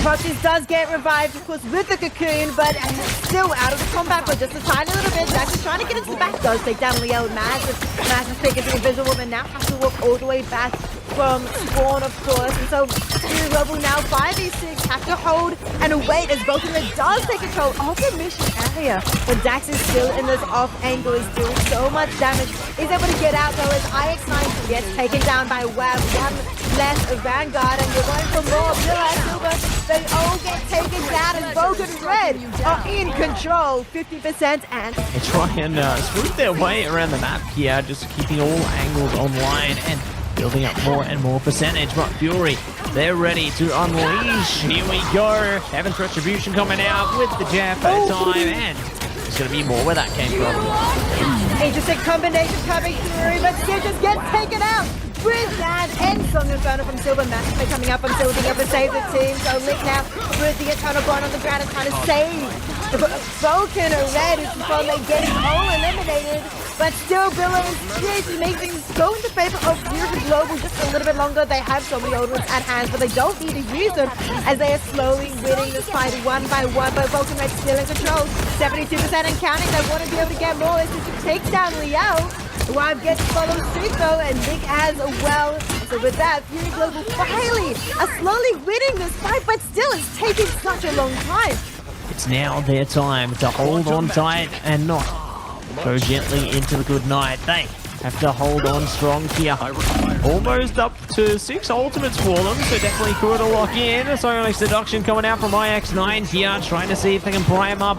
Proxies does get revived, of course, with the cocoon, but still out of the combat for just a tiny little bit. Jax is trying to get into the back, does take down Leo. Massive pick into the visual, but now has to walk all the way back from spawn, of course. And so Fury Global now 5v6 have to hold and wait as Vulcan does take control of the mission area. But Dax is still in this off angle, is doing so much damage. He's able to get out though as IX9 gets taken down by Wab. One less Vanguard, and you're going for more. Silver, they all get taken down, and Vulcan Red are in control, 50%, and they try and smooth their way around the map here, just keeping all angles online and building up more and more percentage. But Fury, they're ready to unleash. Here we go. Heaven's Retribution coming out with the jab at time, and there's going to be more where that came from. Interesting combination coming through, but still just gets taken out with that and Song Inferno from Silver. Massively coming up on Silver, being able to save the team. So Lick now with the Eternal Bond on the ground and trying to save the Vulcan Red, who's from getting all eliminated. But still, Billows is to make things go in the favor of Fury Global just a little bit longer. They have so many ultimates at hand, but they don't need to use them as they are slowly winning this fight one by one. But Vulcan Red still in control, 72% and counting. They want to be able to get more. This takes down Liao. Wab gets followed suit though, and Nick as well. So with that, Fury Global finally are slowly winning this fight, but still it's taking such a long time. It's now their time to hold on tight and not go gently into the good night. They have to hold on strong here. Almost up to 6 ultimates for them, so definitely could lock in. So only Seduction coming out from IX9 here, trying to see if they can pry him up,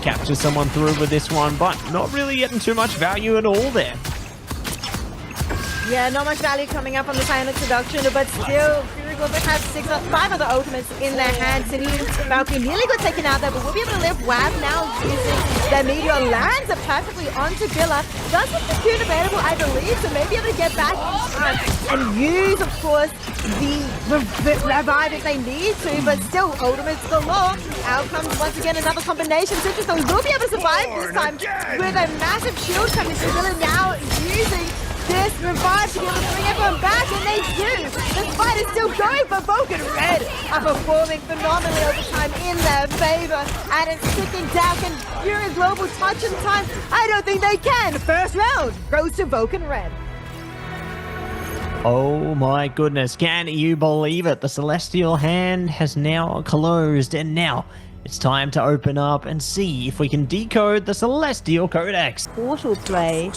capture someone through with this one, but not really getting too much value at all there. Yeah, not much value coming up on the Silent Seduction, but still, Fury Global have 5 other ultimates in their hands. And Valkyrie nearly got taken out there, but we'll be able to live. Wab now using their Meteor, lands it perfectly onto Billa. Does have the cocoon available, I believe, so maybe able to get back in time and use, of course, the revive if they need to, but still, ultimates galore. Out comes once again another combination. Citrus will be able to survive this time with a massive shield coming through. Billa now using this revive to be able to bring everyone back, and they do. The fight is still going, but Vulcan Red are performing phenomenally over time in their favor, and it's ticking down. Can Fury Global touch in time? I don't think they can. First round goes to Vulcan Red. Oh my goodness, can you believe it? The Celestial hand has now closed, and now it's time to open up and see if we can decode the Celestial Codex. Portal play.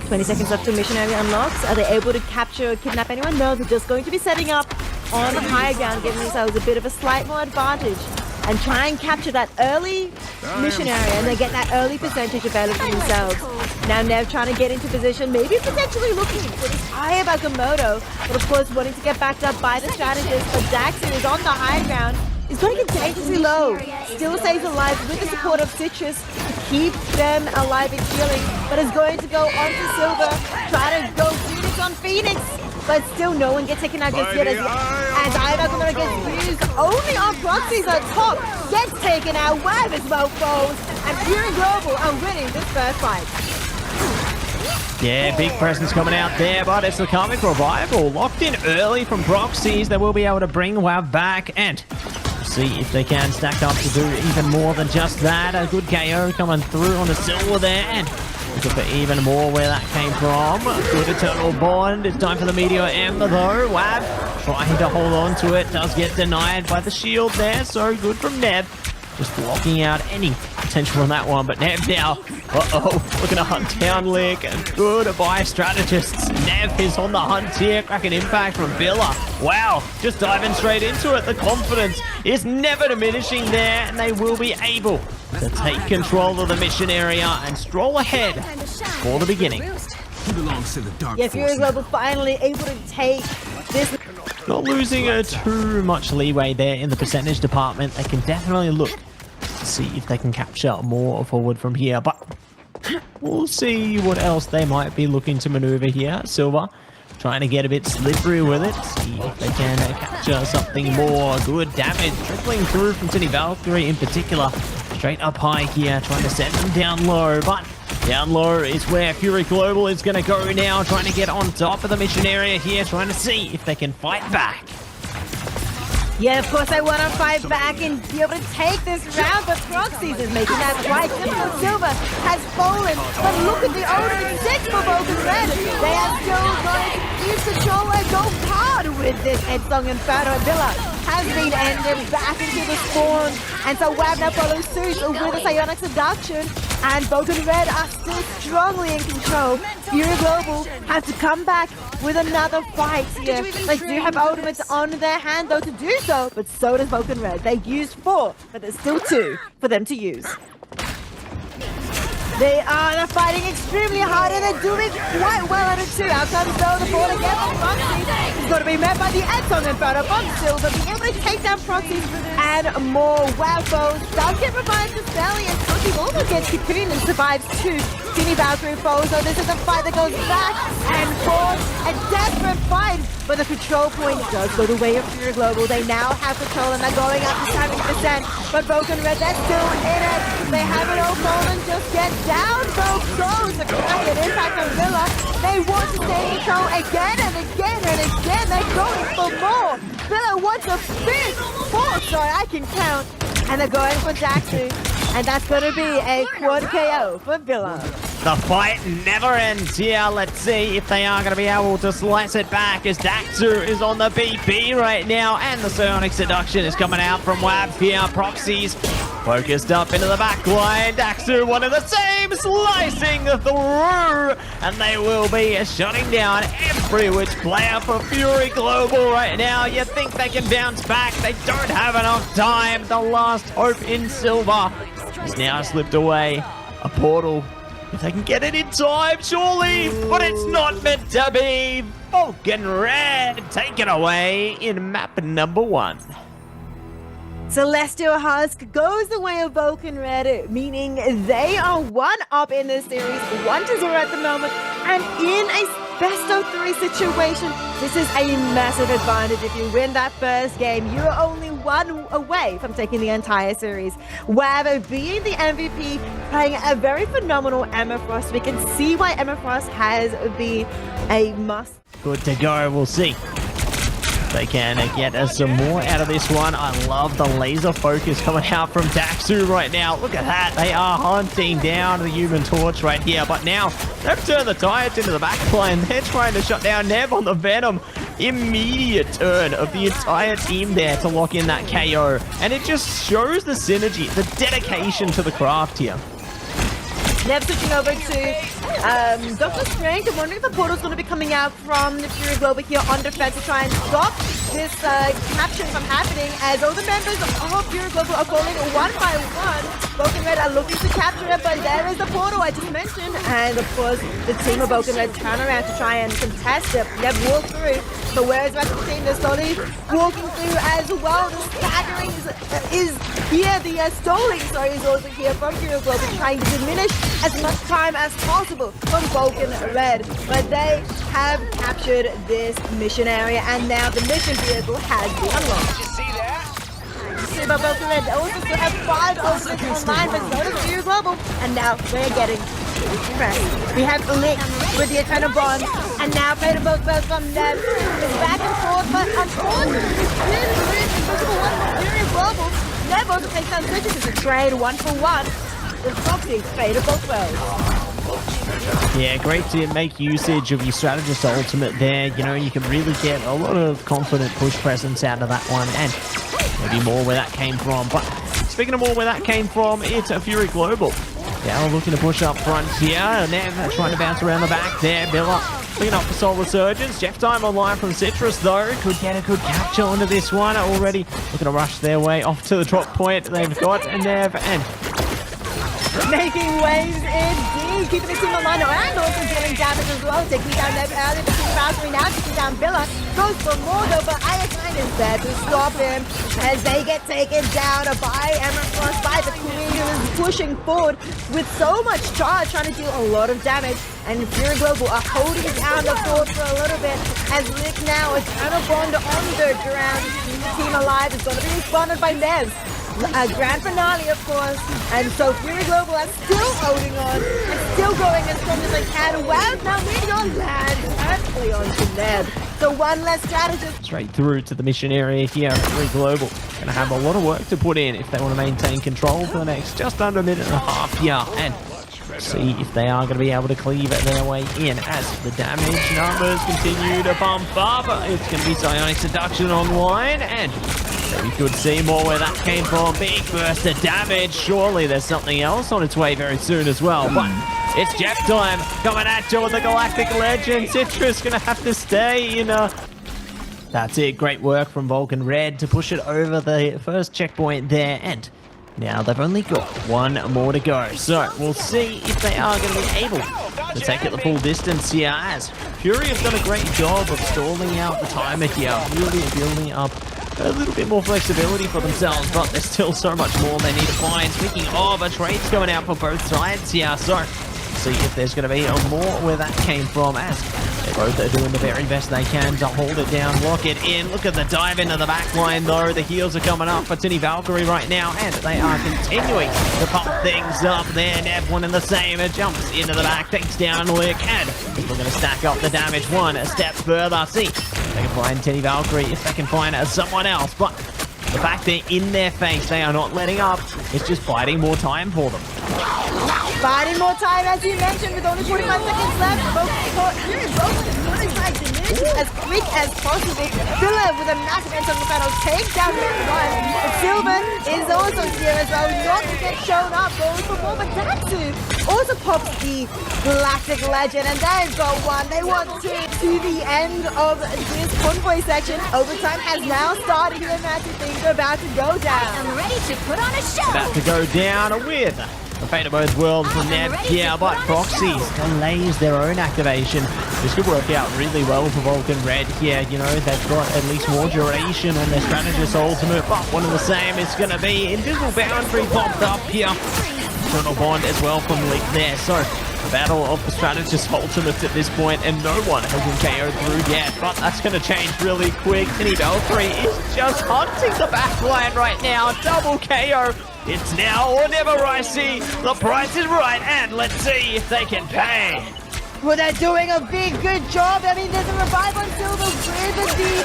20 seconds left till mission area unlocks. Are they able to capture or kidnap anyone? No, they're just going to be setting up on high ground, giving themselves a bit of a slight more advantage and try and capture that early mission area, and they get that early percentage available for themselves. Now Nev trying to get into position, maybe potentially looking for this higher Bakamoto, but of course wanting to get backed up by the strategist. But Daxon is on the high ground. He's going to get dangerously low. Still stays alive with the support of Citrus to keep them alive and healing, but is going to go on to Silver, try to go Phoenix on Phoenix, but still no one gets taken out just yet as Ivakumura gets used only on Proxies on top, gets taken out, Wab as well falls, and Fury Global are winning this first fight. Yeah, big presence coming out there, but it's the Karmic Revival locked in early from Proxies. They will be able to bring Wab back and see if they can stack up to do even more than just that. A good KO coming through on the Silver there, and looking for even more where that came from. Good Eternal Bond. It's time for the Meteor Ember though. Wab trying to hold on to it, does get denied by the shield there. So good from Neb, just blocking out any potential on that one. But Neb now, looking to hunt down Lick. Goodbye strategists. Neb is on the hunt here. Cracking impact from Villa. Wow, just diving straight into it. The confidence is never diminishing there, and they will be able to take control of the mission area and stroll ahead for the beginning. Yeah, Fury Global finally able to take this. Not losing too much leeway there in the percentage department. They can definitely look to see if they can capture more forward from here, but we'll see what else they might be looking to maneuver here. Silver trying to get a bit slippery with it, see if they can capture something more. Good damage trickling through from City Valkyrie in particular. Straight up high here, trying to send them down low, but down low is where Fury Global is going to go now, trying to get on top of the mission area here, trying to see if they can fight back. Yeah, of course I want to fight back and be able to take this round, but Proxies is making that quite difficult. Silver has fallen, but look at the ultimate 6 for Vulcan Red. They are still going to keep control and go hard with this Headsong Inferno. Villa has been ended back into the spawn, and so Wagner follows suit with a Psionic Seduction, and Vulcan Red are still strongly in control. Fury Global have to come back with another fight here. They do have ultimates on their hand though to do so, but so does Vulcan Red. They used 4, but there's still 2 for them to use. They're fighting extremely hard and they're doing quite well at it too. Out comes though the ball again from Proxy. He's got to be met by the Headsong Inferno from Silver, being able to take down Proxy and more. Wow, foes does get revived to Sally, and Proxy also gets cocooned and survives 2 Teeny Valkyrie foes. So this is a fight that goes back and forth, a desperate fight, but the control point does go the way of Fury Global. They now have control and they're going up to 70%, but Vulcan Red, they're still in it. They have it all fallen just yet. Down both goes the Kraken impact on Villa. They want to stay in control again and again and again. They're going for more. Villa wants a big 4, sorry, I can count. And they're going for Daxu. And that's going to be a quad KO for Villa. The fight never ends here. Let's see if they are going to be able to slice it back as Daxu is on the BP right now. And the Psionic Seduction is coming out from Wab here. Proxies focused up into the back line. Daxu, one of the same, slicing through. And they will be shutting down every which player for Fury Global right now. You think they can bounce back. They don't have enough time. The last hope in Silver is now slipped away. A portal. If they can get it in time, surely, but it's not meant to be. Vulcan Red, take it away in map number 1. Celestial Husk goes the way of Vulcan Red, meaning they are 1 up in this series, 1-0 at the moment, and in a best of 3 situation, this is a massive advantage. If you win that first game, you're only 1 away from taking the entire series. Wab being the MVP, playing a very phenomenal Emma Frost. We can see why Emma Frost has been a must. Good to go, we'll see. They can get us some more out of this one. I love the laser focus coming out from Daxu right now. Look at that. They are hunting down the Human Torch right here. But now they've turned the Tyrants into the back line. They're trying to shut down Nev on the Venom. Immediate turn of the entire team there to lock in that KO. And it just shows the synergy, the dedication to the craft here. Nev switching over to Dr. Strange. I'm wondering if the portal's going to be coming out from the Fury Global here on defense to try and stop this capture from happening, as all the members of Fury Global are falling 1 by 1. Vulcan Red are looking to capture it, but there is the portal I just mentioned. And of course, the team of Vulcan Red turn around to try and contest it. Nev walk through. So whereas the rest of the team, they're slowly walking through as well. The staggering is here. The stalling, sorry, is also here from Fury Global, trying to diminish as much time as possible from Vulcan Red. But they have captured this mission area, and now the mission vehicle has been unlocked. You see that? But Vulcan Red also still have 5 ultimates online, but so does Fury Global. And now we're getting pressed. We have Lick with the Eternal Bond, and now Fatal Both from Nev. It's back and forth, but unfortunately, this is invisible one from Fury Global. Nev also takes down Switches. It's a trade 1 for 1. The Proxy Fatal Both Worlds. Yeah, great to make usage of your strategist ultimate there. You know, you can really get a lot of confident push presence out of that one, and maybe more where that came from. But speaking of more where that came from, it's a Fury Global. Now looking to push up front here, and then trying to bounce around the back there. Villa looking up for Soul Resurgence. Jeff Time online from Citrus, though. Could get a good capture onto this one. Already looking to rush their way off to the drop point. They've got a Nev and making waves indeed, keeping the team online and also dealing damage as well, taking down Nev earlier, the team Valkyrie now taking down Villa, goes for more though, but IS9 is there to stop him as they get taken down by Emma Frost, by the Queen, who is pushing forward with so much charge, trying to deal a lot of damage, and Fury Global are holding down the fort for a little bit, as Nick now is kind of bond on the ground, the team alive is going to be responded by Nev. A grand finale, of course, and so Fury Global are still holding on and still going as strong as they can. Wow, now Meteor lands perfectly onto Ned. So one less strategist. Straight through to the mission area here. Very global. Gonna have a lot of work to put in if they want to maintain control for the next just under a minute and a half here. And see if they are going to be able to cleave their way in as the damage numbers continue to pump up. It's going to be Psionic Seduction online, and we could see more where that came from. Big burst of damage. Surely there's something else on its way very soon as well. But it's Jeff time coming at you with the Galactic Legend. Citrus going to have to stay in a... That's it. Great work from Vulcan Red to push it over the first checkpoint there, and now they've only got one more to go. So we'll see if they are going to be able to take it the full distance here, as Fury have done a great job of stalling out the timer here, really building up a little bit more flexibility for themselves, but there's still so much more they need to find. Speaking of, a trade's going out for both sides here, so see if there's going to be more where that came from, as they both are doing the very best they can to hold it down, lock it in. Look at the dive into the back line though. The heels are coming up for Tinny Valkyrie right now, and they are continuing to pump things up there. Nev, one in the same. It jumps into the back, takes down Lick, and we're going to stack up the damage one step further. See if they can find Tinny Valkyrie, if they can find someone else, but the fact they're in their face, they are not letting up. It's just biding more time for them. Biding more time, as you mentioned, with only 45 seconds left. Both is trying to finish as quick as possible. Villa with a massive end on the battle takes down Red 1. But Sylvan is also here as well, not to get shown up. Goes for more, but Daxu also pops the Galactic Legend, and they've got one. They want to the end of this convoy section. Overtime has now started here, Matthew. Things are about to go down. I'm ready to put on a show. About to go down with the fate of both worlds from Nev. Yeah, but Proxies delays their own activation. This could work out really well for Vulcan Red here. You know, they've got at least more duration on their Strategist ultimate, but one of the same is going to be Invisible Boundary popped up here. Eternal Bond as well from Lick there. So the battle of the Strategist ultimates at this point, and no one has been KO'd through yet, but that's going to change really quick. Tinny Valkyrie is just hunting the back line right now. Double KO. It's now or never, Ricey. The price is right, and let's see if they can pay. Well, they're doing a big, good job. I mean, there's a revive on Silver with the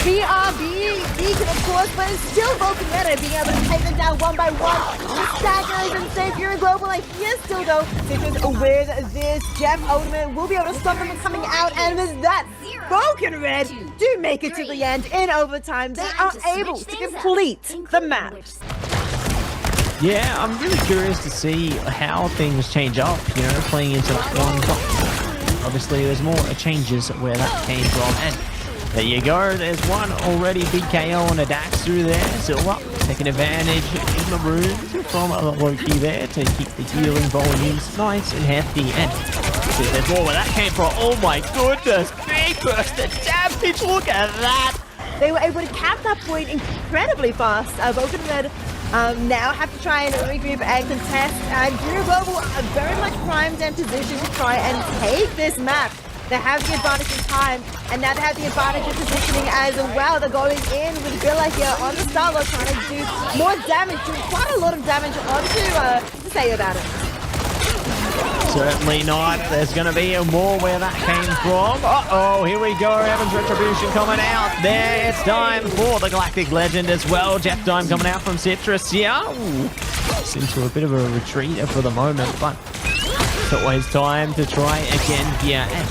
BRB beacon, of course, but it's still Vulcan Red being able to take them down one by one. The staggers and save Fury Global, like he is still though. Citrus with this Jeff ultimate will be able to stop them from coming out, and with that, Vulcan Red do make it to the end in overtime. They are able to complete the map. Yeah, I'm really curious to see how things change up, you know, playing into that one. But obviously, there's more changes where that came from. And there you go. There's one already. Big KO on a Dax through there. Silver taking advantage in the room from Loki there to keep the healing volumes nice and hefty. And see, there's more where that came from. Oh my goodness. Big burst of damage. Look at that. They were able to cap that point incredibly fast. Vulcan Red now have to try and regroup and contest, and Fury Global are very much primed and positioned to try and take this map. They have the advantage in time, and now they have the advantage of positioning as well. They're going in with Villa here on the Starlord, trying to do more damage, doing quite a lot of damage onto to say about it. Certainly not. There's going to be more where that came from. Uh-oh, here we go. Evans Retribution coming out. There, it's time for the Galactic Legend as well. Jeff Dime coming out from Citrus here. Ooh, it's into a bit of a retreat for the moment, but it's always time to try again here. And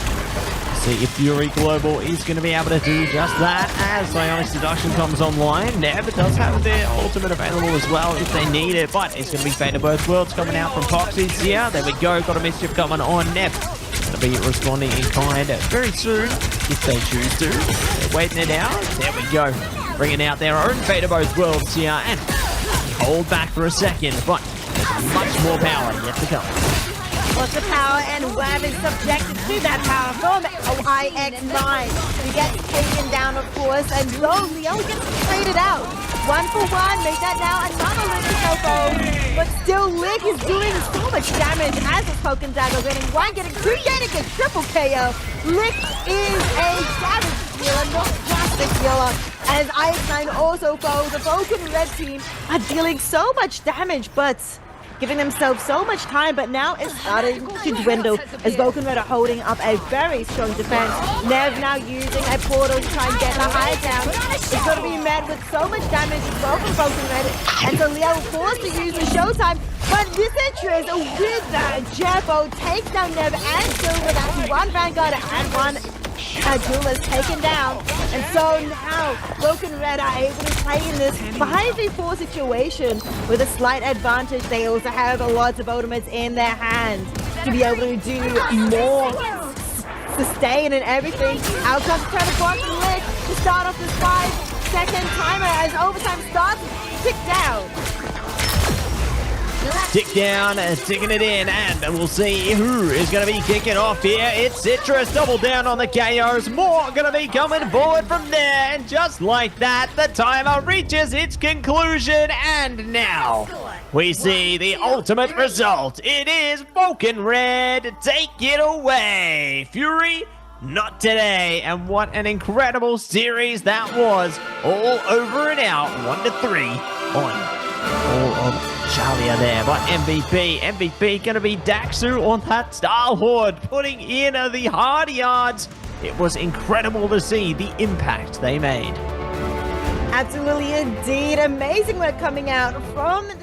see if Fury Global is going to be able to do just that as Psionic Seduction comes online. Nev does have their ultimate available as well if they need it, but it's going to be Fate of Both Worlds coming out from Proxies here. There we go, got a Mischief coming on. Nev going to be responding in kind very soon if they choose to. They're waiting it out. There we go, bringing out their own Fate of Both Worlds here, and hold back for a second, but there's much more power yet to come. Lots of power, and Wab is subjected to that power from IX9. He gets taken down, of course, and Leo gets traded out. 1 for 1, make that now another Lick to but still Lick is doing so much damage as a Vulcan Dagger, getting 1, getting 2, getting a triple KO. Lick is a damage dealer, not just a killer. As IX9 also falls, the Vulcan Red team are dealing so much damage, but giving themselves so much time, but now it's starting to dwindle as Vulcan Red are holding up a very strong defense. Nev now using a portal to try and get the high down. It's going to be met with so much damage as well from Vulcan Red, and so Leo forced to use the Showtime, but this interest with that Jeffo takes down Nev and Silver. That's one Vanguard and one Duelist taken down, and so now Vulcan Red are able to play in this 5v4 situation with a slight advantage. They also have a lot of ultimates in their hands to be able to do more, sustain and everything. Out comes Teleport and Lick to start off this 5-second timer as overtime starts to tick down. Tick down, ticking it in, and we'll see who is going to be kicking off here. It's Citrus, double down on the KOs. More going to be coming forward from there, and just like that, the timer reaches its conclusion, and now we see the ultimate result. It is Vulcan Red. Take it away, Fury. Not today, and what an incredible series that was. All over and out, 1-3 on all of Oceania there. But MVP gonna be Daxu on that Star-Lord, putting in the hard yards. It was incredible to see the impact they made. Absolutely indeed. Amazing work coming out from the